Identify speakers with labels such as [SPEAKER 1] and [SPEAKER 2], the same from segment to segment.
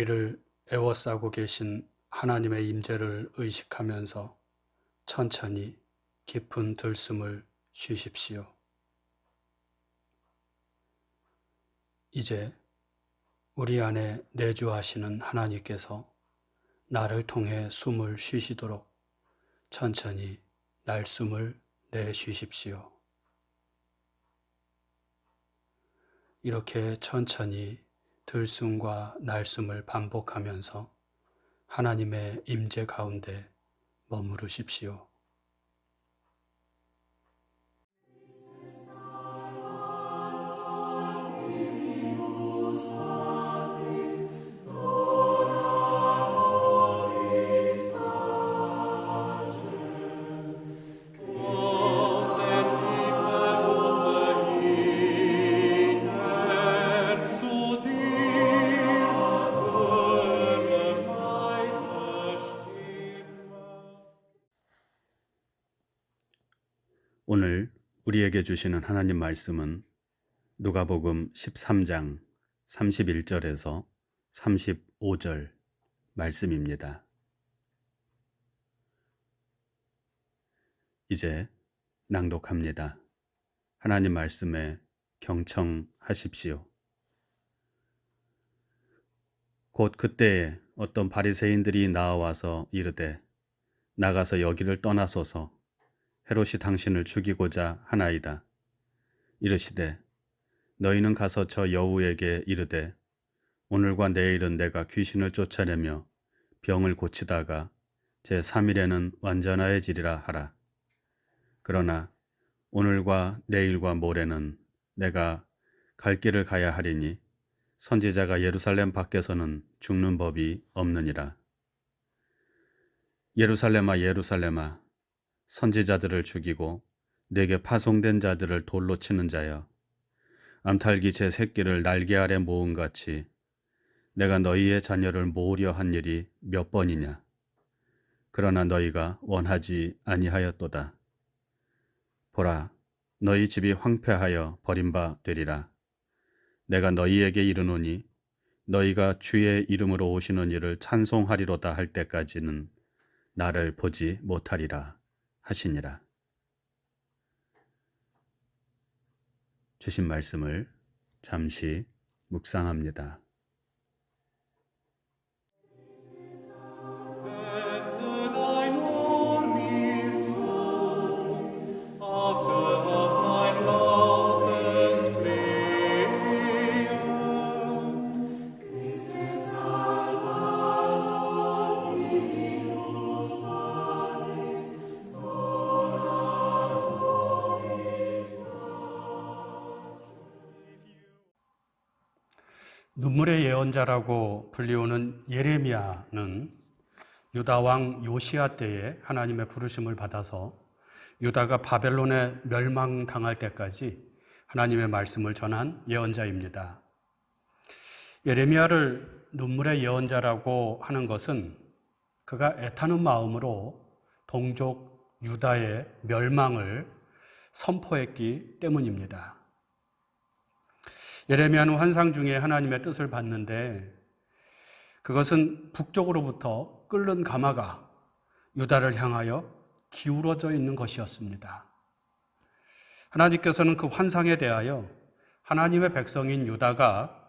[SPEAKER 1] 우리를 에워싸고 계신 하나님의 임재를 의식하면서 천천히 깊은 들숨을 쉬십시오. 이제 우리 안에 내주하시는 하나님께서 나를 통해 숨을 쉬시도록 천천히 날숨을 내쉬십시오. 이렇게 천천히 들숨과 날숨을 반복하면서 하나님의 임재 가운데 머무르십시오. 오늘 우리에게 주시는 하나님 말씀은 누가복음 13장 31절에서 35절 말씀입니다. 이제 낭독합니다. 하나님 말씀에 경청하십시오. 곧 그때에 어떤 바리새인들이 나와서 이르되 나가서 여기를 떠나소서 헤롯이 당신을 죽이고자 하나이다. 이르시되 너희는 가서 저 여우에게 이르되 오늘과 내일은 내가 귀신을 쫓아내며 병을 고치다가 제3일에는 완전하여지리라 하라. 그러나 오늘과 내일과 모레는 내가 갈 길을 가야 하리니 선지자가 예루살렘 밖에서는 죽는 법이 없느니라. 예루살렘아 예루살렘아 선지자들을 죽이고 내게 파송된 자들을 돌로 치는 자여 암탉이 제 새끼를 날개 아래 모음같이 내가 너희의 자녀를 모으려 한 일이 몇 번이냐. 그러나 너희가 원하지 아니하였도다. 보라, 너희 집이 황폐하여 버림바 되리라. 내가 너희에게 이르노니 너희가 주의 이름으로 오시는 이를 찬송하리로다 할 때까지는 나를 보지 못하리라 하시니라. 주신 말씀을 잠시 묵상합니다. 눈물의 예언자라고 불리우는 예레미야는 유다 왕 요시야 때에 하나님의 부르심을 받아서 유다가 바벨론에 멸망당할 때까지 하나님의 말씀을 전한 예언자입니다. 예레미야를 눈물의 예언자라고 하는 것은 그가 애타는 마음으로 동족 유다의 멸망을 선포했기 때문입니다. 예레미야는 환상 중에 하나님의 뜻을 받는데 그것은 북쪽으로부터 끓는 가마가 유다를 향하여 기울어져 있는 것이었습니다. 하나님께서는 그 환상에 대하여 하나님의 백성인 유다가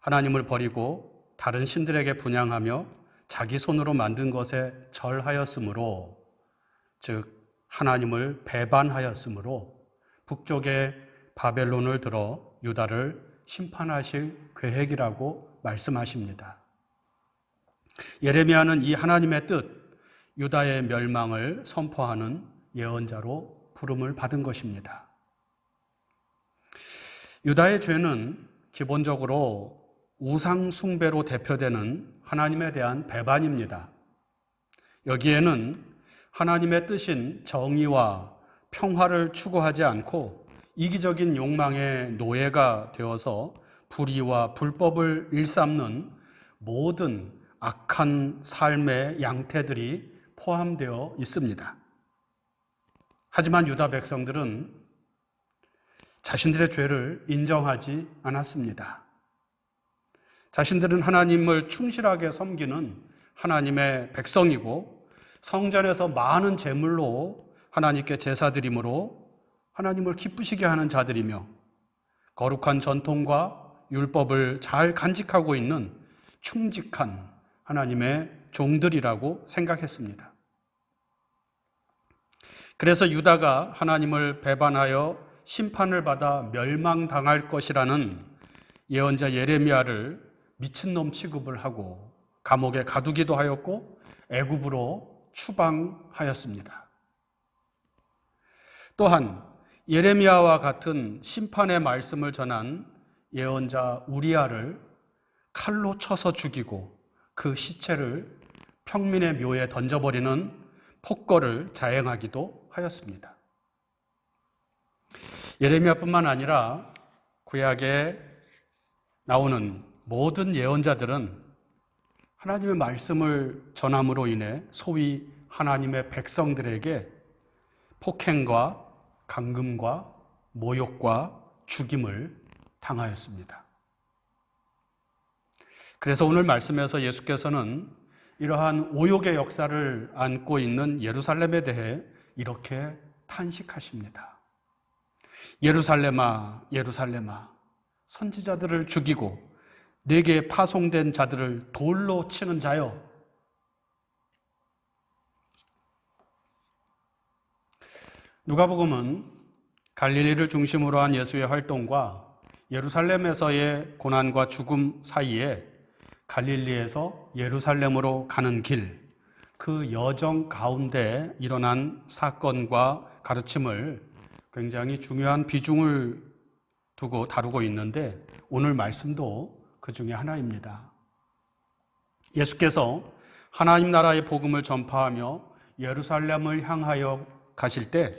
[SPEAKER 1] 하나님을 버리고 다른 신들에게 분향하며 자기 손으로 만든 것에 절하였으므로, 즉 하나님을 배반하였으므로 북쪽에 바벨론을 들어 유다를 심판하실 계획이라고 말씀하십니다. 예레미야는 이 하나님의 뜻, 유다의 멸망을 선포하는 예언자로 부름을 받은 것입니다. 유다의 죄는 기본적으로 우상 숭배로 대표되는 하나님에 대한 배반입니다. 여기에는 하나님의 뜻인 정의와 평화를 추구하지 않고 이기적인 욕망의 노예가 되어서 불의와 불법을 일삼는 모든 악한 삶의 양태들이 포함되어 있습니다. 하지만 유다 백성들은 자신들의 죄를 인정하지 않았습니다.
[SPEAKER 2] 자신들은 하나님을 충실하게 섬기는 하나님의 백성이고 성전에서 많은 제물로 하나님께 제사드림으로 하나님을 기쁘시게 하는 자들이며 거룩한 전통과 율법을 잘 간직하고 있는 충직한 하나님의 종들이라고 생각했습니다. 그래서 유다가 하나님을 배반하여 심판을 받아 멸망당할 것이라는 예언자 예레미야를 미친놈 취급을 하고 감옥에 가두기도 하였고 애굽으로 추방하였습니다. 또한 예레미야와 같은 심판의 말씀을 전한 예언자 우리야를 칼로 쳐서 죽이고 그 시체를 평민의 묘에 던져버리는 폭거를 자행하기도 하였습니다. 예레미야뿐만 아니라 구약에 나오는 모든 예언자들은 하나님의 말씀을 전함으로 인해 소위 하나님의 백성들에게 폭행과 감금과 모욕과 죽임을 당하였습니다. 그래서 오늘 말씀에서 예수께서는 이러한 오욕의 역사를 안고 있는 예루살렘에 대해 이렇게 탄식하십니다. 예루살렘아, 예루살렘아, 선지자들을 죽이고 내게 파송된 자들을 돌로 치는 자여. 누가복음은 갈릴리를 중심으로 한 예수의 활동과 예루살렘에서의 고난과 죽음 사이에 갈릴리에서 예루살렘으로 가는 길, 그 여정 가운데 일어난 사건과 가르침을 굉장히 중요한 비중을 두고 다루고 있는데 오늘 말씀도 그 중에 하나입니다. 예수께서 하나님 나라의 복음을 전파하며 예루살렘을 향하여 가실 때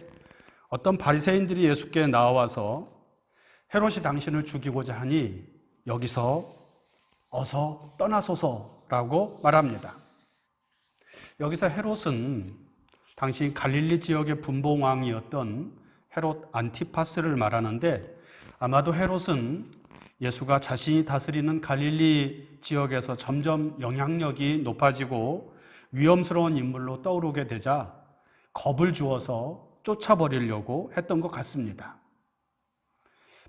[SPEAKER 2] 어떤 바리새인들이 예수께 나와서 헤롯이 당신을 죽이고자 하니 여기서 어서 떠나소서라고 말합니다. 여기서 헤롯은 당시 갈릴리 지역의 분봉왕이었던 헤롯 안티파스를 말하는데 아마도 헤롯은 예수가 자신이 다스리는 갈릴리 지역에서 점점 영향력이 높아지고 위험스러운 인물로 떠오르게 되자 겁을 주어서 쫓아버리려고 했던 것 같습니다.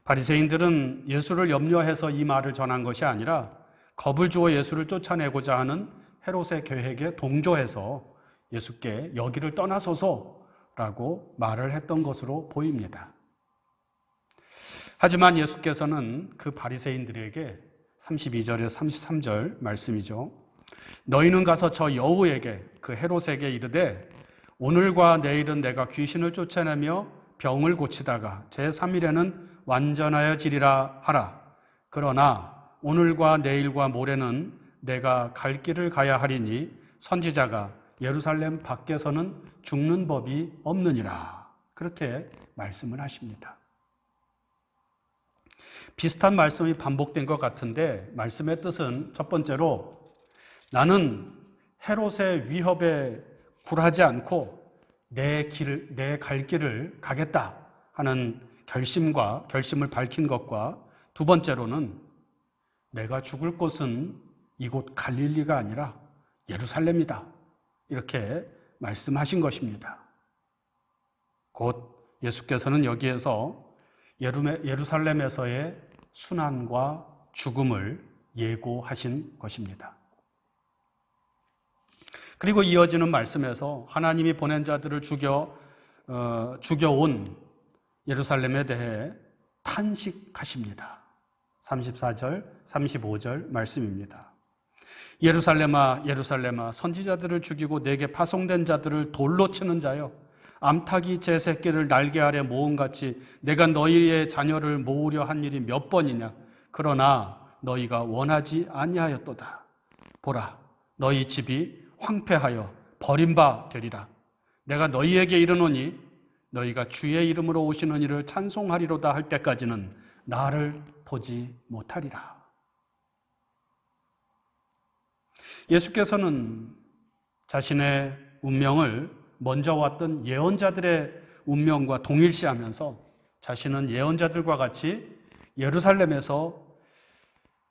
[SPEAKER 2] 바리새인들은 예수를 염려해서 이 말을 전한 것이 아니라 겁을 주어 예수를 쫓아내고자 하는 헤롯의 계획에 동조해서 예수께 여기를 떠나소서라고 말을 했던 것으로 보입니다. 하지만 예수께서는 그 바리새인들에게 32절에서 33절 말씀이죠. 너희는 가서 저 여우에게 그 헤롯에게 이르되 오늘과 내일은 내가 귀신을 쫓아내며 병을 고치다가 제3일에는 완전하여 지리라 하라. 그러나 오늘과 내일과 모레는 내가 갈 길을 가야 하리니 선지자가 예루살렘 밖에서는 죽는 법이 없느니라. 그렇게 말씀을 하십니다. 비슷한 말씀이 반복된 것 같은데 말씀의 뜻은 첫 번째로 나는 헤롯의 위협에 굴하지 않고 내 갈 길을 가겠다 하는 결심을 밝힌 것과 두 번째로는 내가 죽을 곳은 이곳 갈릴리가 아니라 예루살렘이다. 이렇게 말씀하신 것입니다. 곧 예수께서는 여기에서 예루살렘에서의 순환과 죽음을 예고하신 것입니다. 그리고 이어지는 말씀에서 하나님이 보낸 자들을 죽여온 예루살렘에 대해 탄식하십니다. 34절, 35절 말씀입니다. 예루살렘아, 예루살렘아, 선지자들을 죽이고 내게 파송된 자들을 돌로 치는 자여, 암탉이 제 새끼를 날개 아래 모음같이 내가 너희의 자녀를 모으려 한 일이 몇 번이냐. 그러나 너희가 원하지 아니하였도다. 보라, 너희 집이 황폐하여 버린 바 되리라. 내가 너희에게 이르노니 너희가 주의 이름으로 오시는 이를 찬송하리로다 할 때까지는 나를 보지 못하리라. 예수께서는 자신의 운명을 먼저 왔던 예언자들의 운명과 동일시하면서 자신은 예언자들과 같이 예루살렘에서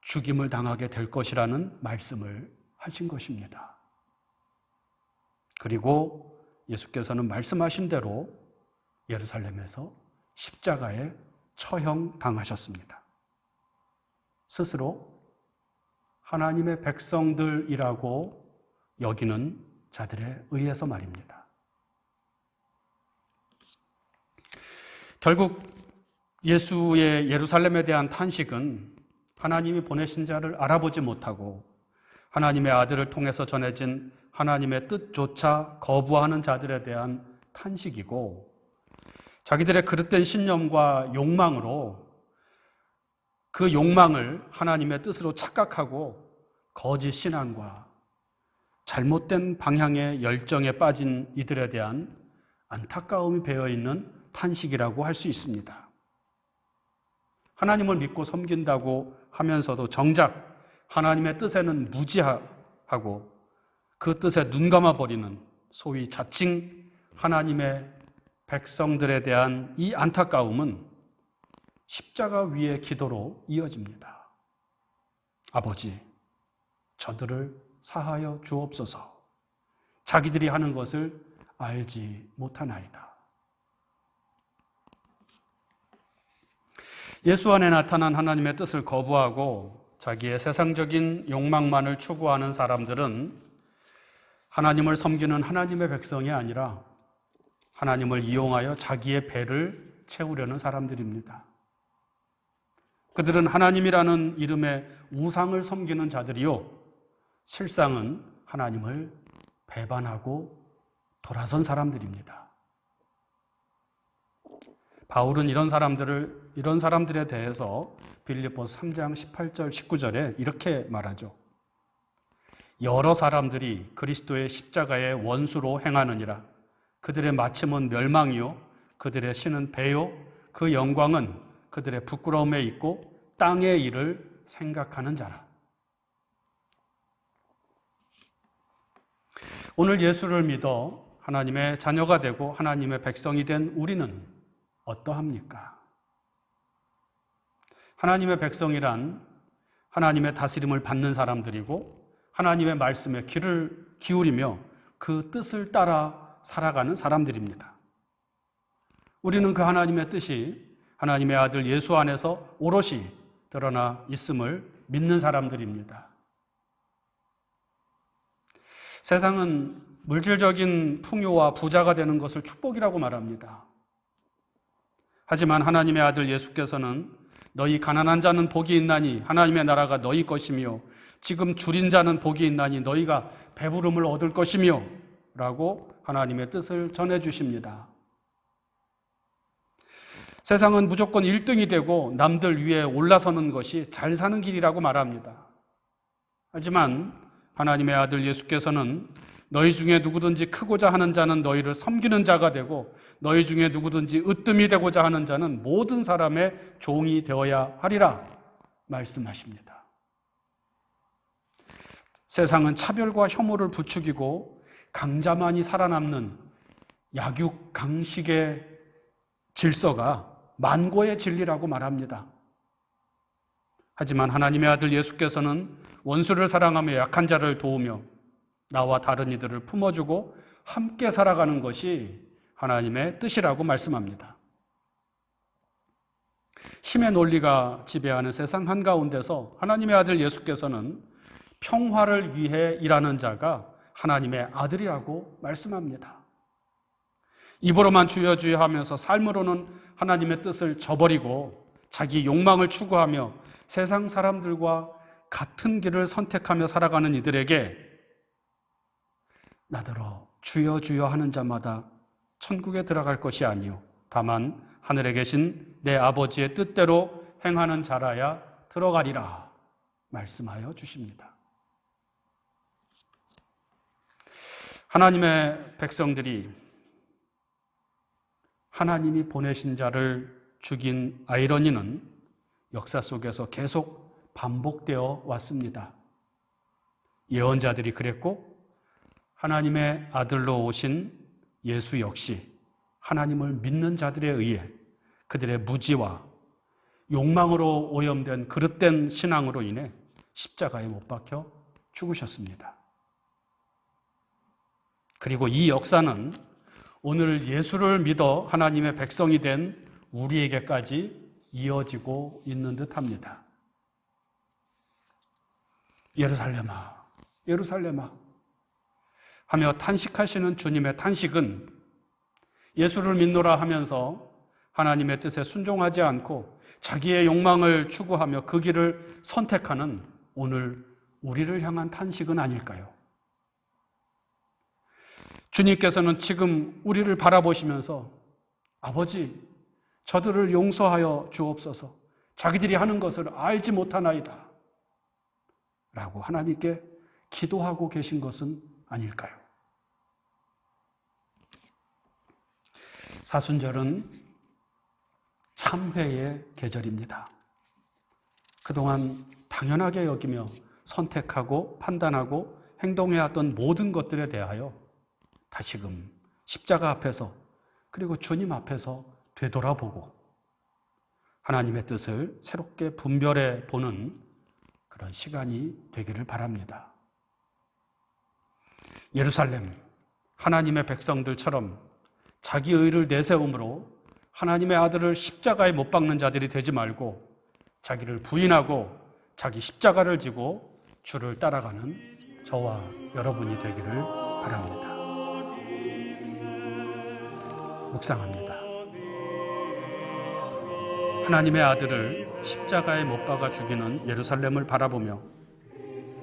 [SPEAKER 2] 죽임을 당하게 될 것이라는 말씀을 하신 것입니다. 그리고 예수께서는 말씀하신 대로 예루살렘에서 십자가에 처형당하셨습니다. 스스로 하나님의 백성들이라고 여기는 자들에 의해서 말입니다. 결국 예수의 예루살렘에 대한 탄식은 하나님이 보내신 자를 알아보지 못하고 하나님의 아들을 통해서 전해진 하나님의 뜻조차 거부하는 자들에 대한 탄식이고, 자기들의 그릇된 신념과 욕망으로 그 욕망을 하나님의 뜻으로 착각하고 거짓 신앙과 잘못된 방향의 열정에 빠진 이들에 대한 안타까움이 배어있는 탄식이라고 할 수 있습니다. 하나님을 믿고 섬긴다고 하면서도 정작 하나님의 뜻에는 무지하고 그 뜻에 눈감아버리는 소위 자칭 하나님의 백성들에 대한 이 안타까움은 십자가 위의 기도로 이어집니다. 아버지, 저들을 사하여 주옵소서. 자기들이 하는 것을 알지 못하나이다. 예수 안에 나타난 하나님의 뜻을 거부하고 자기의 세상적인 욕망만을 추구하는 사람들은 하나님을 섬기는 하나님의 백성이 아니라 하나님을 이용하여 자기의 배를 채우려는 사람들입니다. 그들은 하나님이라는 이름의 우상을 섬기는 자들이요, 실상은 하나님을 배반하고 돌아선 사람들입니다. 바울은 이런 사람들에 대해서 빌립보서 3장 18절 19절에 이렇게 말하죠. 여러 사람들이 그리스도의 십자가의 원수로 행하느니라. 그들의 마침은 멸망이요 그들의 신은 배요 그 영광은 그들의 부끄러움에 있고 땅의 일을 생각하는 자라. 오늘 예수를 믿어 하나님의 자녀가 되고 하나님의 백성이 된 우리는 어떠합니까? 하나님의 백성이란 하나님의 다스림을 받는 사람들이고 하나님의 말씀에 귀를 기울이며 그 뜻을 따라 살아가는 사람들입니다. 우리는 그 하나님의 뜻이 하나님의 아들 예수 안에서 오롯이 드러나 있음을 믿는 사람들입니다. 세상은 물질적인 풍요와 부자가 되는 것을 축복이라고 말합니다. 하지만 하나님의 아들 예수께서는 너희 가난한 자는 복이 있나니 하나님의 나라가 너희 것이며 지금 줄인 자는 복이 있나니 너희가 배부름을 얻을 것이며 라고 하나님의 뜻을 전해주십니다. 세상은 무조건 1등이 되고 남들 위에 올라서는 것이 잘 사는 길이라고 말합니다. 하지만 하나님의 아들 예수께서는 너희 중에 누구든지 크고자 하는 자는 너희를 섬기는 자가 되고 너희 중에 누구든지 으뜸이 되고자 하는 자는 모든 사람의 종이 되어야 하리라 말씀하십니다. 세상은 차별과 혐오를 부추기고 강자만이 살아남는 약육강식의 질서가 만고의 진리라고 말합니다. 하지만 하나님의 아들 예수께서는 원수를 사랑하며 약한 자를 도우며 나와 다른 이들을 품어주고 함께 살아가는 것이 하나님의 뜻이라고 말씀합니다. 힘의 논리가 지배하는 세상 한가운데서 하나님의 아들 예수께서는 평화를 위해 일하는 자가 하나님의 아들이라고 말씀합니다. 입으로만 주여 주여 하면서 삶으로는 하나님의 뜻을 저버리고 자기 욕망을 추구하며 세상 사람들과 같은 길을 선택하며 살아가는 이들에게 나더러 주여 주여 하는 자마다 천국에 들어갈 것이 아니요 다만 하늘에 계신 내 아버지의 뜻대로 행하는 자라야 들어가리라 말씀하여 주십니다. 하나님의 백성들이 하나님이 보내신 자를 죽인 아이러니는 역사 속에서 계속 반복되어 왔습니다. 예언자들이 그랬고 하나님의 아들로 오신 예수 역시 하나님을 믿는 자들에 의해 그들의 무지와 욕망으로 오염된 그릇된 신앙으로 인해 십자가에 못 박혀 죽으셨습니다. 그리고 이 역사는 오늘 예수를 믿어 하나님의 백성이 된 우리에게까지 이어지고 있는 듯합니다. 예루살렘아, 예루살렘아 하며 탄식하시는 주님의 탄식은 예수를 믿노라 하면서 하나님의 뜻에 순종하지 않고 자기의 욕망을 추구하며 그 길을 선택하는 오늘 우리를 향한 탄식은 아닐까요? 주님께서는 지금 우리를 바라보시면서 아버지, 저들을 용서하여 주옵소서. 자기들이 하는 것을 알지 못하나이다. 라고 하나님께 기도하고 계신 것은 아닐까요? 사순절은 참회의 계절입니다. 그동안 당연하게 여기며 선택하고 판단하고 행동해왔던 모든 것들에 대하여 다시금 십자가 앞에서 그리고 주님 앞에서 되돌아보고 하나님의 뜻을 새롭게 분별해 보는 그런 시간이 되기를 바랍니다. 예루살렘, 하나님의 백성들처럼 자기 의를 내세움으로 하나님의 아들을 십자가에 못 박는 자들이 되지 말고 자기를 부인하고 자기 십자가를 지고 주를 따라가는 저와 여러분이 되기를 바랍니다. 묵상합니다. 하나님의 아들을 십자가에 못 박아 죽이는 예루살렘을 바라보며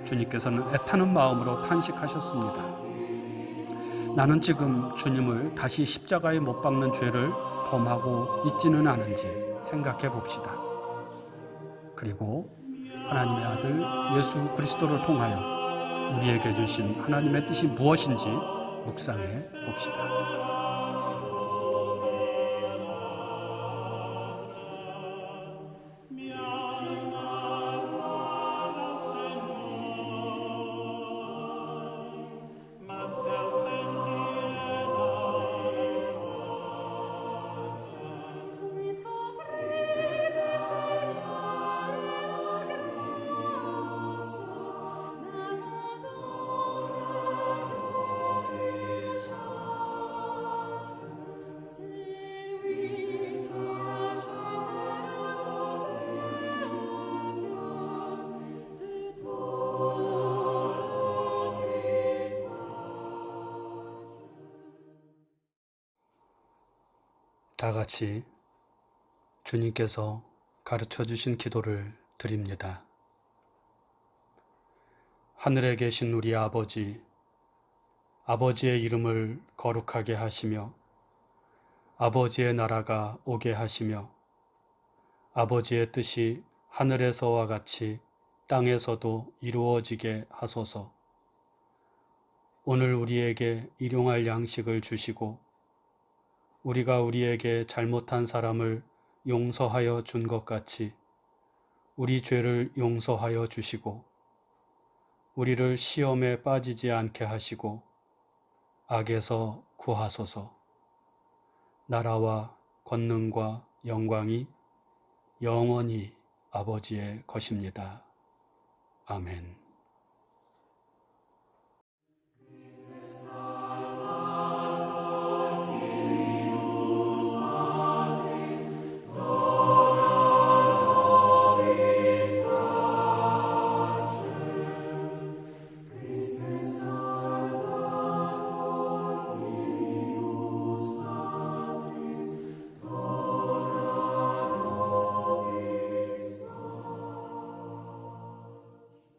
[SPEAKER 2] 주님께서는 애타는 마음으로 탄식하셨습니다. 나는 지금 주님을 다시 십자가에 못 박는 죄를 범하고 있지는 않은지 생각해 봅시다. 그리고 하나님의 아들 예수 그리스도를 통하여 우리에게 주신 하나님의 뜻이 무엇인지 묵상해 봅시다. 다 같이 주님께서 가르쳐 주신 기도를 드립니다. 하늘에 계신 우리 아버지, 아버지의 이름을 거룩하게 하시며 아버지의 나라가 오게 하시며 아버지의 뜻이 하늘에서와 같이 땅에서도 이루어지게 하소서. 오늘 우리에게 일용할 양식을 주시고 우리가 우리에게 잘못한 사람을 용서하여 준 것 같이 우리 죄를 용서하여 주시고 우리를 시험에 빠지지 않게 하시고 악에서 구하소서. 나라와 권능과 영광이 영원히 아버지의 것입니다. 아멘.